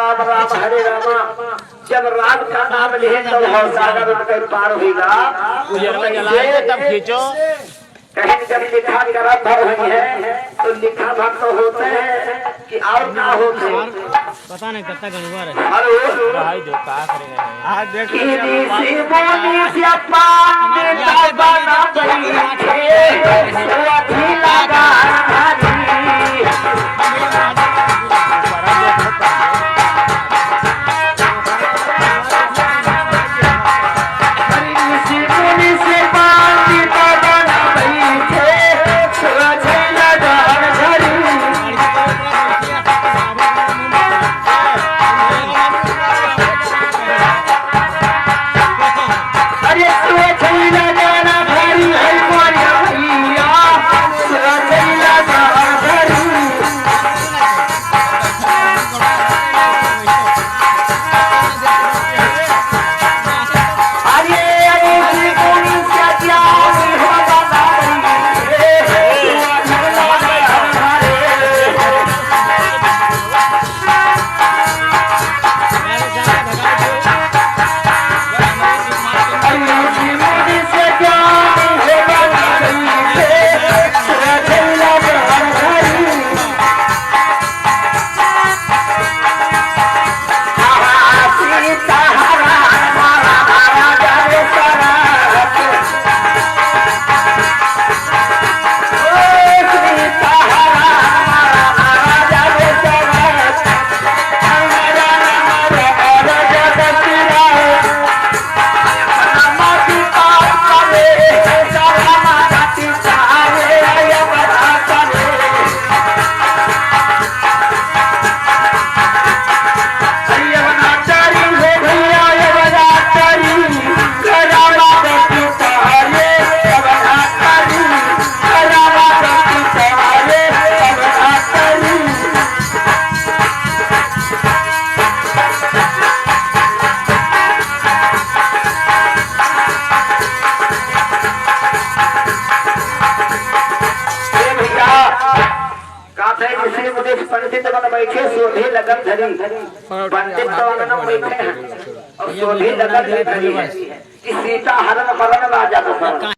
राम राम हरे रामा। जब राम का नाम ले तो सागर उनके पार होगा। तब खींचो। कहीं जब लिखा करत हुई है तो लिखा भक्त तो होते हैं कि और क्या होते हैं पता नहीं कितना गणवा रहे। हेलो भाई जो का करेगा आज देख सी बोली से पानी का बना बैठे सोधी लगा पंडित बन बैठे सोधे लगन धरी पंडित तो बैठे हैं और सोधे लगन धरी है। सीता हरण बलन राजा